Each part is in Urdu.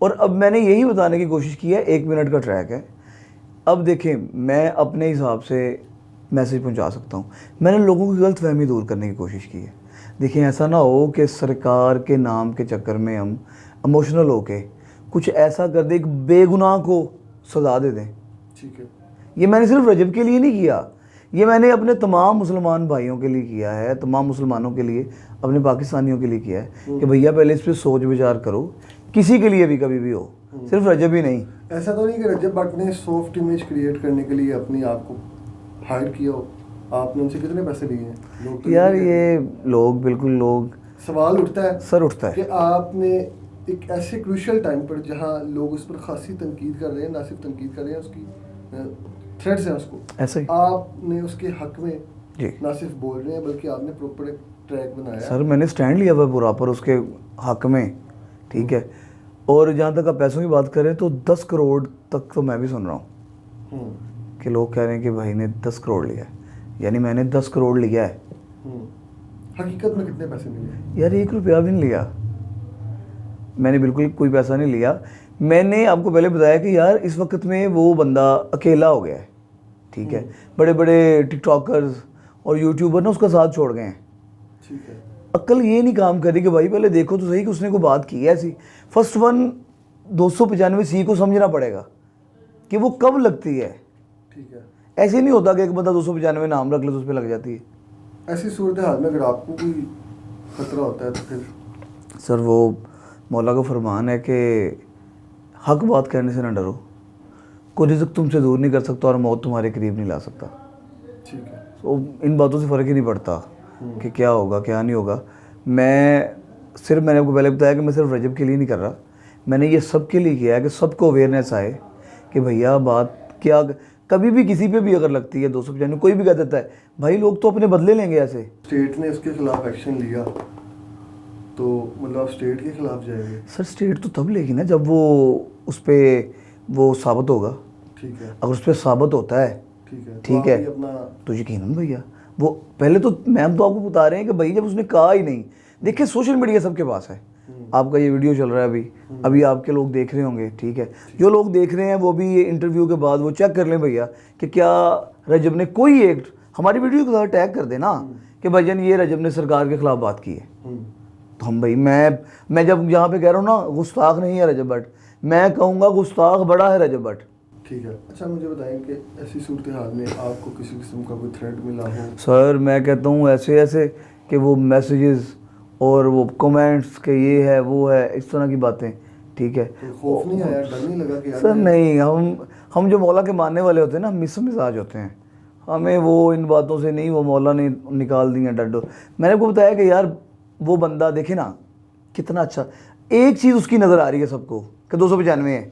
اور اب میں نے یہی بتانے کی کوشش کی ہے, 1 منٹ کا ٹریک ہے. اب دیکھیں میں اپنے حساب سے میسیج پہنچا سکتا ہوں, میں نے لوگوں کی غلط فہمی دور کرنے کی کوشش کی ہے. دیکھیں ایسا نہ ہو کہ سرکار کے نام کے چکر میں ہم ایموشنل ہو کے کچھ ایسا کر دیں, ایک بے گناہ کو سزا دے دیں. ٹھیک ہے, یہ میں نے صرف رجب کے لیے نہیں کیا, یہ میں نے اپنے تمام مسلمان بھائیوں کے لیے کیا ہے, تمام مسلمانوں کے لیے, اپنے پاکستانیوں کے لیے کیا ہے کہ بھیا پہلے اس پہ سوچ وچار کرو, کسی کے لیے بھی کبھی بھی ہو, صرف رجب ہی نہیں. ایسا تو نہیں کہ رجب بٹ نے سافٹ امیج کریٹ کرنے کے لیے اپنی آپ کو ہائر کیا ہو, آپ نے ان سے کتنے پیسے لیے ہیں؟ یار یہ لوگ بالکل لوگ سوال اٹھتا ہے, سر اٹھتا ہے کہ آپ نے ایک ایسے کروشل ٹائم پر جہاں لوگ اس پر خاصی تنقید کر رہے ہیں, نہ صرف تنقید کر رہے ہیں, اس کی تھریڈز ہیں اس کو, ایسے ہی آپ نے اس کے حق میں جی نہ صرف بول رہے ہیں بلکہ آپ نے پراپر ایک ٹریک بنایا. سر میں نے سٹینڈ لیا ہوا ہے پورا پر اس کے حق میں, ٹھیک ہے. اور جہاں تک آپ پیسوں کی بات کریں تو 10 کروڑ تک تو میں بھی سن رہا ہوں کہ لوگ کہہ رہے ہیں کہ بھائی نے 10 کروڑ لیا ہے, یعنی میں نے 10 کروڑ لیا ہے. حقیقت میں کتنے پیسے ملے؟ یار 1 روپیہ بھی نہیں لیا, میں نے بالکل کوئی پیسہ نہیں لیا. میں نے آپ کو پہلے بتایا کہ یار اس وقت میں وہ بندہ اکیلا ہو گیا ہے, ٹھیک ہے. بڑے بڑے ٹک ٹاکرز اور یوٹیوبر نے اس کا ساتھ چھوڑ گئے ہیں. ٹھیک ہے, عقل یہ نہیں کام کری کہ بھائی پہلے دیکھو تو صحیح کہ اس نے کوئی بات کی ہے ایسی. فرسٹ ون 295C کو سمجھنا پڑے گا کہ وہ کب لگتی ہے. ٹھیک ہے, ایسے نہیں ہوتا کہ ایک بندہ 295 نام رکھ لے تو اس پہ لگ جاتی ہے. ایسی صورتحال میں اگر آپ کو کوئی خطرہ ہوتا ہے تو پھر؟ سر وہ مولا کا فرمان ہے کہ حق بات کہنے سے نہ ڈرو, کوئی رزق تم سے دور نہیں کر سکتا اور موت تمہارے قریب نہیں لا سکتا. ٹھیک ہے, تو ان باتوں سے فرق ہی نہیں پڑتا کہ کیا ہوگا کیا نہیں ہوگا. میں نے آپ کو پہلے بتایا کہ میں صرف رجب کے لیے نہیں کر رہا, میں نے یہ سب کے لیے کیا ہے کہ سب کو اویئرنیس آئے کہ بھیا بات کیا, کبھی بھی کسی پہ بھی اگر لگتی ہے 295 کوئی بھی کہہ دیتا ہے بھائی لوگ تو اپنے بدلے لیں گے. ایسے اسٹیٹ نے اس کے خلاف ایکشن لیا تو مطلب اسٹیٹ کے خلاف جائے گے؟ سر اسٹیٹ تو تب لے گی نا جب وہ اس پہ وہ ثابت ہوگا. ٹھیک ہے, اگر اس پہ ثابت ہوتا ہے ٹھیک ہے تو یقیناً بھیا وہ پہلے تو میم تو آپ کو بتا رہے ہیں کہ بھائی جب اس نے کہا ہی نہیں. دیکھیں سوشل میڈیا سب کے پاس ہے, آپ کا یہ ویڈیو چل رہا ہے ابھی آپ کے لوگ دیکھ رہے ہوں گے, ٹھیک ہے. جو لوگ دیکھ رہے ہیں وہ بھی یہ انٹرویو کے بعد وہ چیک کر لیں بھیا کہ کیا رجب نے کوئی ایک ہماری ویڈیو کے ساتھ ٹیگ کر دے نا کہ بھائی جان یہ رجب نے سرکار کے خلاف بات کی ہے. تو ہم بھائی میں جب یہاں پہ کہہ رہا ہوں نا گستاخ نہیں ہے رجب بٹ, میں کہوں گا گستاخ بڑا ہے رجب بٹ. ٹھیک ہے, اچھا مجھے بتائیں کہ ایسی صورتحال میں آپ کو کسی قسم کا کوئی تھریٹ ملا ہو؟ سر میں کہتا ہوں ایسے کہ وہ میسیجز اور وہ کمنٹس کہ یہ ہے وہ ہے اس طرح کی باتیں, ٹھیک ہے. خوف نہیں آیا, ڈر نہیں لگا کہ سر نہیں, ہم جو مولا کے ماننے والے ہوتے ہیں نا, مس مزاج ہوتے ہیں, ہمیں وہ ان باتوں سے نہیں, وہ مولا نے نکال دی ہیں ڈر. میں نے آپ کو بتایا کہ یار وہ بندہ دیکھے نا کتنا اچھا, ایک چیز اس کی نظر آ رہی ہے سب کو کہ 295 ہے.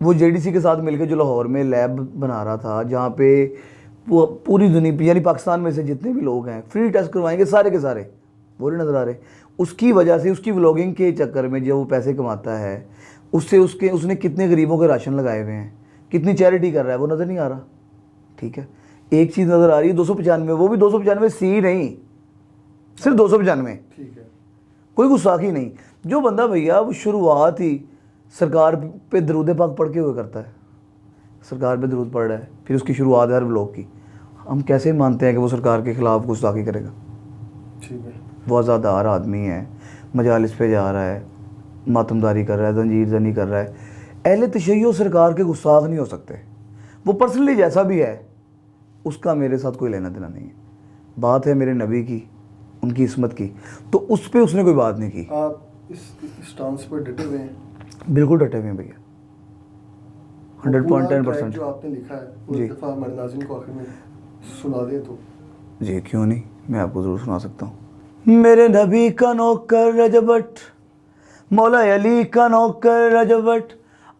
وہ JDC کے ساتھ مل کے جو لاہور میں لیب بنا رہا تھا جہاں پہ پوری دنیا یعنی پاکستان میں سے جتنے بھی لوگ ہیں فری ٹیسٹ کروائیں گے سارے کے سارے, وہ نہیں نظر آ رہے. اس کی وجہ سے اس کی ولاگنگ کے چکر میں جو وہ پیسے کماتا ہے اس سے اس نے کتنے غریبوں کے راشن لگائے ہوئے ہیں, کتنی چیریٹی کر رہا ہے, وہ نظر نہیں آ رہا. ٹھیک ہے, ایک چیز نظر آ رہی ہے 295, وہ بھی 295C نہیں, صرف 295. ٹھیک ہے, کوئی گستاخی نہیں. جو بندہ بھیا وہ شروعات ہی سرکار پہ درود پاک پڑھ کے ہوئے کرتا ہے, سرکار پہ درود پڑھ رہا ہے, پھر اس کی شروعات ہے ہر بلاگ کی, ہم کیسے مانتے ہیں کہ وہ سرکار کے خلاف گستاخی کرے گا؟ ٹھیک ہے, وہ آزادار آدمی ہے, مجالس پہ جا رہا ہے, ماتمداری کر رہا ہے, زنجیر زنی کر رہا ہے. اہل تشیع سرکار کے گستاخ نہیں ہو سکتے. وہ پرسنلی جیسا بھی ہے اس کا میرے ساتھ کوئی لینا دینا نہیں ہے. بات ہے میرے نبی کی, ان کی عصمت کی, تو اس پہ اس نے کوئی بات نہیں کی. آپ اس سٹانس پر ڈٹے ہوئے ہیں؟ بالکل ڈٹے ہوئے ہیں بھیا, 100.10%. جو آپ نے لکھا ہے وہ ایک دفعہ ہمارے ناظرین کو آخر میں سنا دیں تو. جی کیوں نہیں, میں آپ کو ضرور سنا سکتا ہوں. میرے نبی کا نوکر رجب بٹ, مولا علی کا نوکر رجب بٹ,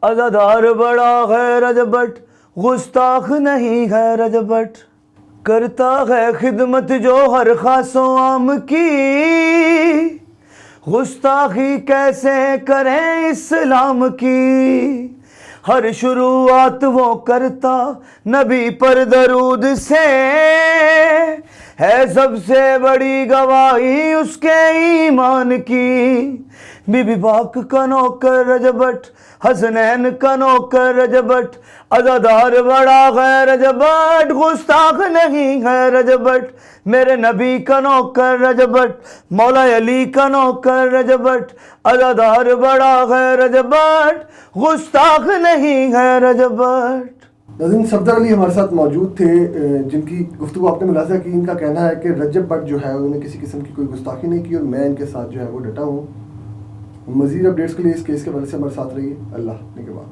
عزادار بڑا ہے رجب بٹ, گستاخ نہیں ہے رجب بٹ, کرتا ہے خدمت جو ہر خاص و عام کی, گستاخی کیسے کریں اسلام کی, ہر شروعات وہ کرتا نبی پر درود سے, ہے سب سے بڑی گواہی اس کے ایمان کی، بی بی پاک کا نوکر رجب بٹ، حسنین کا نوکر رجب بٹ، عزادار بڑا ہے رجب بٹ، گستاخ نہیں ہے رجب بٹ، میرے نبی کا نوکر رجب بٹ، مولا علی کا نوکر رجب بٹ، عزادار بڑا ہے رجب بٹ، گستاخ نہیں ہے رجب بٹ۔ ناظرین، صفدر علی ہمارے ساتھ موجود تھے، جن کی گفتگو آپ نے ملاحظہ کی۔ ان کا کہنا ہے کہ رجب بٹ جو ہے انہوں نے کسی قسم کی کوئی گستاخی نہیں کی، اور میں ان کے ساتھ جو ہے وہ ڈٹا ہوں۔ مزید اپڈیٹس کے لیے اس کیس کے بارے سے ہمارے ساتھ رہیے۔ اللہ نگہبان۔